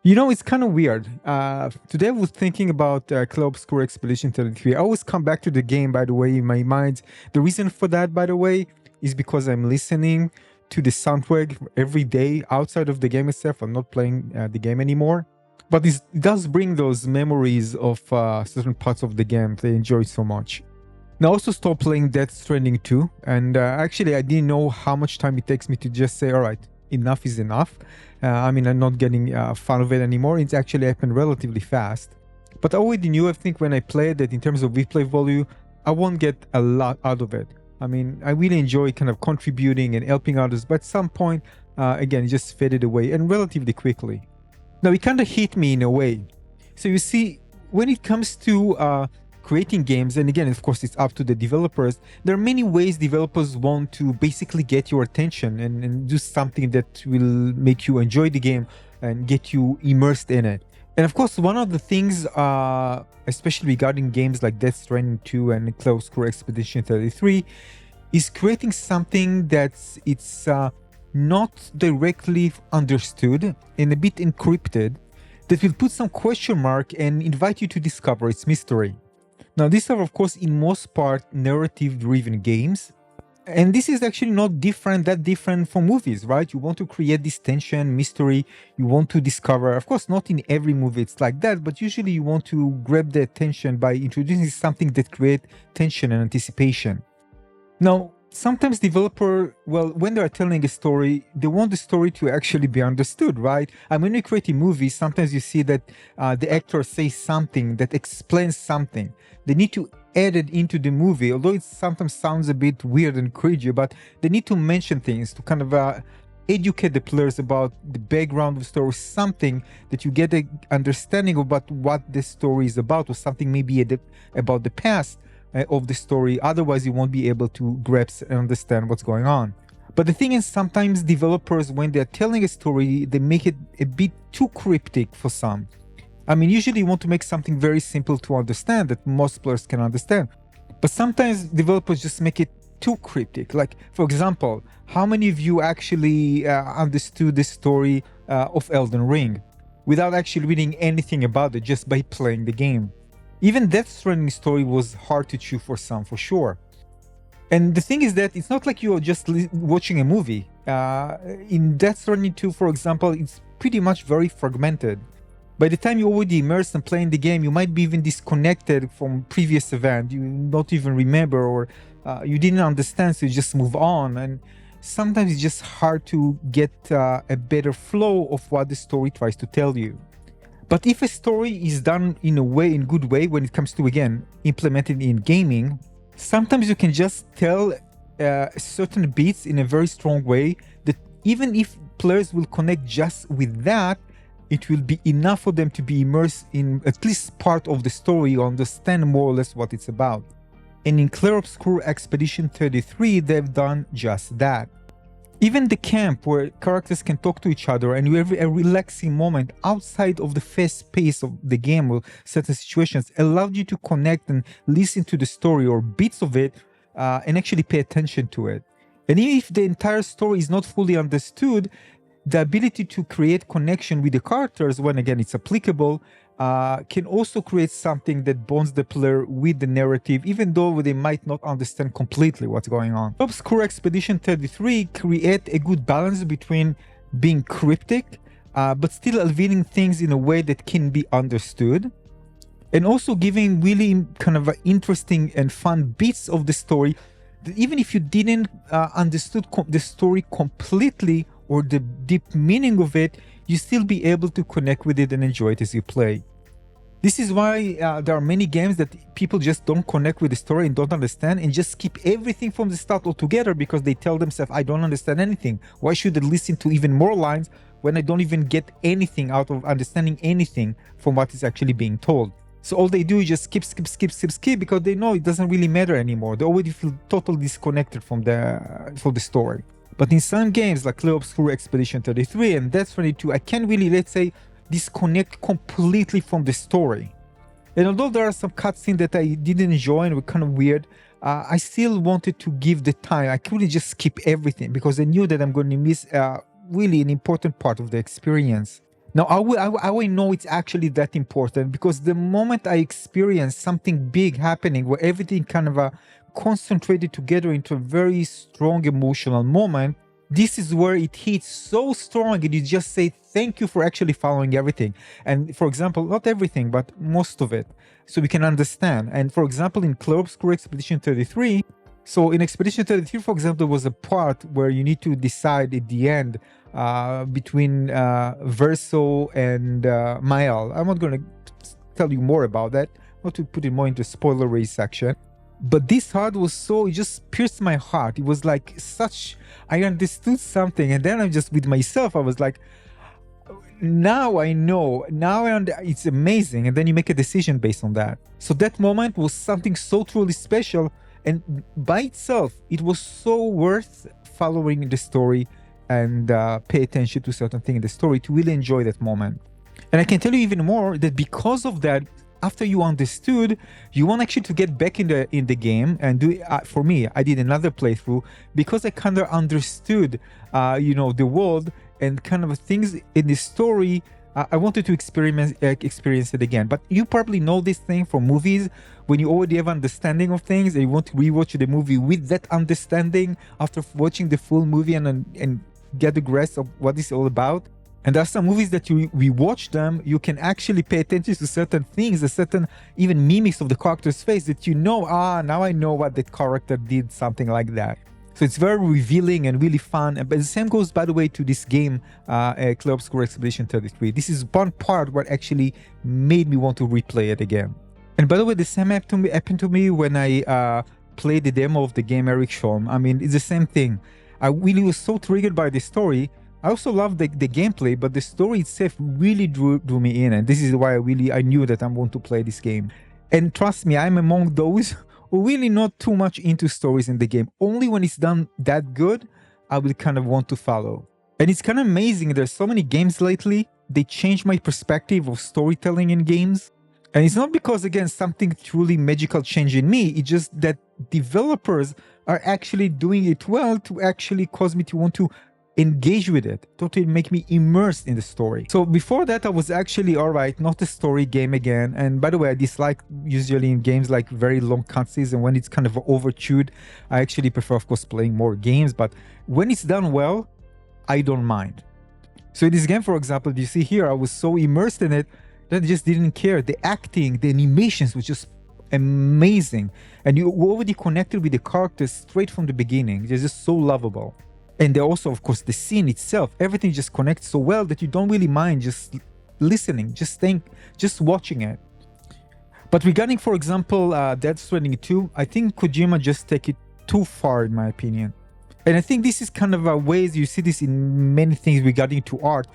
You know, it's kind of weird. Today I was thinking about Clair Obscur Expedition 33. I always come back to the game, by the way, in my mind. The reason for that, by the way, is because I'm listening to the soundtrack every day outside of the game itself. I'm not playing the game anymore. But it does bring those memories of certain parts of the game that I enjoy so much. Now, I also stopped playing Death Stranding 2, and actually, I didn't know how much time it takes me to just say, all right, enough is enough. I mean, I'm not getting fun of it anymore. It's actually happened relatively fast. But I already knew, I think, when I played that in terms of replay value, I won't get a lot out of it. I mean, I really enjoy kind of contributing and helping others, but at some point, again, it just faded away and relatively quickly. Now, it kind of hit me in a way. So you see, when it comes to creating games, and again, of course, it's up to the developers, there are many ways developers want to basically get your attention and do something that will make you enjoy the game and get you immersed in it. And of course, one of the things, especially regarding games like Death Stranding 2 and Clair Obscur Expedition 33, is creating something that's not directly understood and a bit encrypted, that will put some question mark and invite you to discover its mystery. Now, these are, of course, in most part, narrative-driven games. And this is actually not that different from movies, right? You want to create this tension, mystery, you want to discover. Of course, not in every movie it's like that, but usually you want to grab the attention by introducing something that creates tension and anticipation. Now, sometimes developer, well, when they are telling a story, they want the story to actually be understood, right? And when you create a movie, sometimes you see that the actor says something that explains something. They need to add it into the movie, although it sometimes sounds a bit weird and cringy, but they need to mention things to kind of educate the players about the background of the story, something that you get an understanding about what the story is about, or something maybe about the past of the story. Otherwise, you won't be able to grasp and understand what's going on. But the thing is, sometimes developers, when they're telling a story, they make it a bit too cryptic for some. I mean, usually you want to make something very simple to understand that most players can understand. But sometimes developers just make it too cryptic. Like, for example, how many of you actually understood the story of Elden Ring without actually reading anything about it, just by playing the game? Even Death Stranding story was hard to chew for some, for sure. And the thing is that it's not like you're just watching a movie. In Death Stranding 2, for example, it's pretty much very fragmented. By the time you're already immersed and playing the game, you might be even disconnected from previous event. You not even remember, or you didn't understand, so you just move on. And sometimes it's just hard to get a better flow of what the story tries to tell you. But if a story is done in a good way, when it comes to, again, implemented in gaming, sometimes you can just tell certain beats in a very strong way that even if players will connect just with that, it will be enough for them to be immersed in at least part of the story or understand more or less what it's about. And in Clair Obscur Expedition 33, they've done just that. Even the camp, where characters can talk to each other and you have a relaxing moment outside of the fast pace of the game or certain situations, allowed you to connect and listen to the story or bits of it and actually pay attention to it. And even if the entire story is not fully understood, the ability to create connection with the characters, when again it's applicable, can also create something that bonds the player with the narrative, even though they might not understand completely what's going on. Obscur Expedition 33 create a good balance between being cryptic, but still revealing things in a way that can be understood, and also giving really kind of interesting and fun bits of the story that even if you didn't understood the story completely or the deep meaning of it, you still be able to connect with it and enjoy it as you play. This is why there are many games that people just don't connect with the story and don't understand and just skip everything from the start altogether because they tell themselves, I don't understand anything. Why should I listen to even more lines when I don't even get anything out of understanding anything from what is actually being told? So all they do is just skip because they know it doesn't really matter anymore. They already feel totally disconnected from the story. But in some games like Clair Obscur Expedition 33 and Death Stranding 2, I can really, let's say, disconnect completely from the story. And although there are some cutscenes that I didn't enjoy and were kind of weird, I still wanted to give the time. I couldn't just skip everything because I knew that I'm going to miss really an important part of the experience. Now, I will know it's actually that important because the moment I experience something big happening where everything kind of concentrated together into a very strong emotional moment, this is where it hits so strong and you just say thank you for actually following everything. And for example, not everything, but most of it, so we can understand. And for example, in Clair Obscur Expedition 33, so in Expedition 33, for example, there was a part where you need to decide at the end between Verso and Mael. I'm not going to tell you more about that, not to put it more into spoilery section. But this heart was so, it just pierced my heart. It was like such, I understood something. And then I'm just with myself, I was like, now I know, it's amazing. And then you make a decision based on that. So that moment was something so truly special. And by itself, it was so worth following the story and pay attention to certain things in the story to really enjoy that moment. And I can tell you even more that because of that, after you understood, you want actually to get back in the game and do. For me, I did another playthrough because I kind of understood, the world and kind of things in the story. I wanted to experience it again. But you probably know this thing from movies when you already have understanding of things and you want to rewatch the movie with that understanding after watching the full movie and get the grasp of what it's all about. And there are some movies that you rewatch them, you can actually pay attention to certain things, a certain even mimics of the character's face that now I know what that character did, something like that. So it's very revealing and really fun. But the same goes, by the way, to this game, Clair Obscur Expedition 33. This is one part what actually made me want to replay it again. And by the way, the same happened to me when I played the demo of the game Eric Sholm. I mean, it's the same thing. I really was so triggered by the story. I also loved the gameplay, but the story itself really drew me in. And this is why I knew that I'm going to play this game. And trust me, I'm among those who really not too much into stories in the game. Only when it's done that good, I will kind of want to follow. And it's kind of amazing. There's so many games lately. They changed my perspective of storytelling in games. And it's not because, again, something truly magical changed in me. It's just that developers are actually doing it well to actually cause me to want to engage with it, totally make me immersed in the story. So before that, I was actually, all right, not a story game again. And by the way, I dislike usually in games like very long cutscenes, and when it's kind of overchewed, I actually prefer, of course, playing more games. But when it's done well, I don't mind. So in this game, for example, you see here, I was so immersed in it that I just didn't care. The acting, the animations was just amazing. And you already connected with the characters straight from the beginning. They're just so lovable. And they also, of course, the scene itself, everything just connects so well that you don't really mind just listening, just watching it. But regarding, for example, Death Stranding 2, I think Kojima just take it too far, in my opinion. And I think this is kind of a ways you see this in many things regarding to art,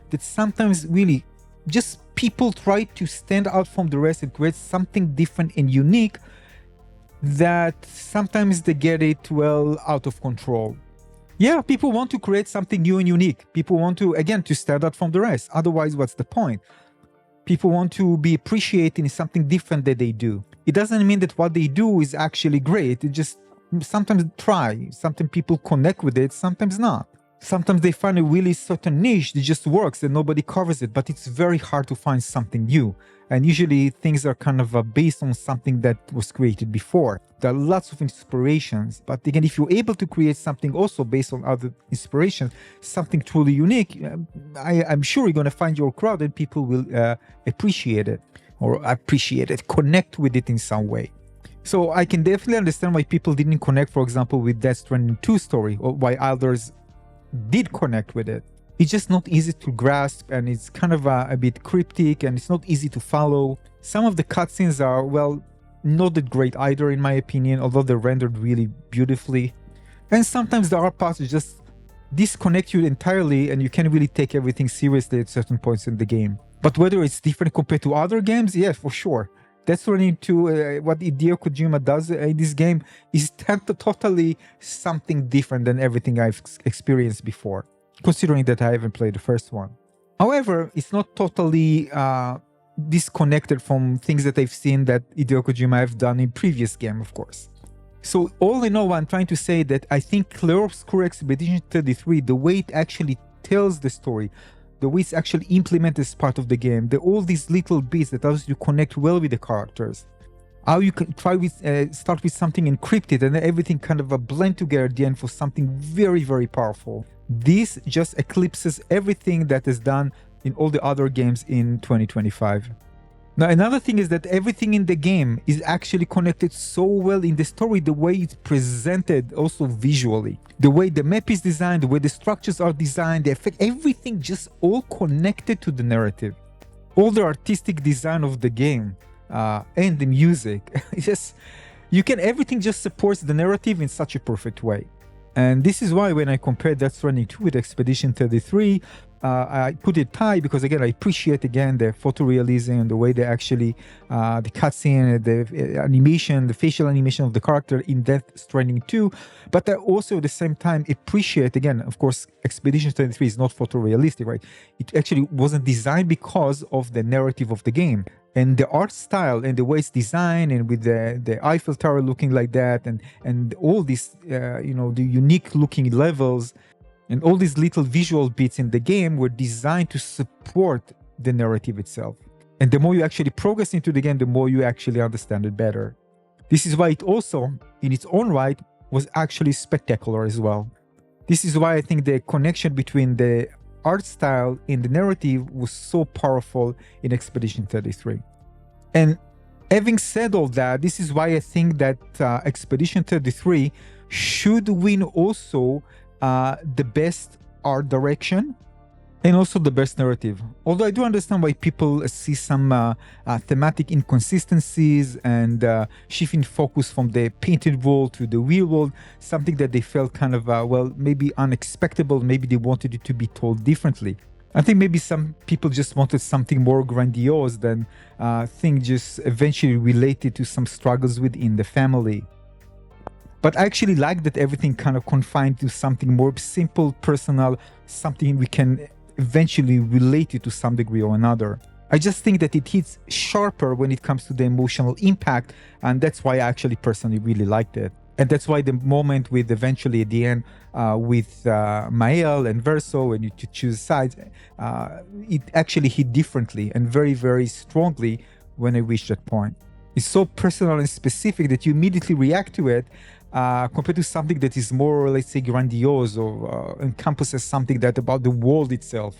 that sometimes really just people try to stand out from the rest and create something different and unique that sometimes they get it well out of control. Yeah, people want to create something new and unique. People want to, again, to stand out from the rest. Otherwise, what's the point? People want to be appreciated in something different that they do. It doesn't mean that what they do is actually great. It just sometimes try. Sometimes people connect with it, sometimes not. Sometimes they find a really certain niche that just works and nobody covers it, but it's very hard to find something new. And usually things are kind of based on something that was created before. There are lots of inspirations, but again, if you're able to create something also based on other inspirations, something truly unique, I'm sure you're going to find your crowd and people will appreciate it, connect with it in some way. So I can definitely understand why people didn't connect, for example, with Death Stranding 2 story, or why others did connect with it. It's just not easy to grasp, and it's kind of a bit cryptic, and it's not easy to follow. Some of the cutscenes are, well, not that great either, in my opinion, although they're rendered really beautifully. And sometimes there are parts that just disconnect you entirely, and you can't really take everything seriously at certain points in the game. But whether it's different compared to other games, yeah, for sure. That's running to what Hideo Kojima does in this game is totally something different than everything I've experienced before, considering that I haven't played the first one. However, it's not totally disconnected from things that I've seen that Hideo Kojima have done in previous game, of course. So all in all, I'm trying to say that I think Clair Obscur Expedition 33, the way it actually tells the story, the way it's actually implemented as part of the game, all these little bits that allows you to connect well with the characters. How you can try with start with something encrypted and then everything kind of a blend together at the end for something very, very powerful. This just eclipses everything that is done in all the other games in 2025. Now, another thing is that everything in the game is actually connected so well in the story, the way it's presented also visually. The way the map is designed, the way the structures are designed, the effect, everything just all connected to the narrative. All the artistic design of the game and the music, everything just supports the narrative in such a perfect way. And this is why when I compared Death Stranding 2 with Expedition 33, I put it high because, again, I appreciate, again, the photorealism and the way they actually, the cutscene, the animation, the facial animation of the character in Death Stranding 2. But I also, at the same time, appreciate, again, of course, Expedition 33 is not photorealistic, right? It actually wasn't designed because of the narrative of the game. And the art style and the way it's designed, and with the Eiffel Tower looking like that, and all these, the unique looking levels, and all these little visual bits in the game were designed to support the narrative itself. And the more you actually progress into the game, the more you actually understand it better. This is why it also, in its own right, was actually spectacular as well. This is why I think the connection between the art style and the narrative was so powerful in Expedition 33. And having said all that, this is why I think that Expedition 33 should win also the best art direction and also the best narrative. Although I do understand why people see some thematic inconsistencies and shifting focus from the painted world to the real world, something that they felt kind of, maybe unexpected, maybe they wanted it to be told differently. I think maybe some people just wanted something more grandiose than thing just eventually related to some struggles within the family. But I actually like that everything kind of confined to something more simple, personal, something we can eventually relate it to some degree or another. I just think that it hits sharper when it comes to the emotional impact, and that's why I actually personally really liked it. And that's why the moment with eventually at the end with Mael and Verso, when you choose sides, it actually hit differently and very, very strongly when I reached that point. It's so personal and specific that you immediately react to it, compared to something that is more, let's say, grandiose or encompasses something that about the world itself.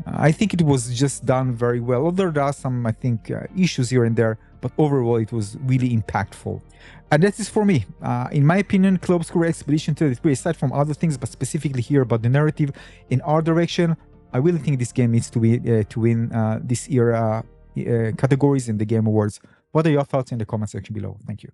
I think it was just done very well. Although there are some, I think, issues here and there, but overall it was really impactful. And that is for me. In my opinion, Clair Obscur Expedition 33, aside from other things, but specifically here about the narrative in art direction, I really think this game needs to win this year categories in the Game Awards. What are your thoughts in the comment section below? Thank you.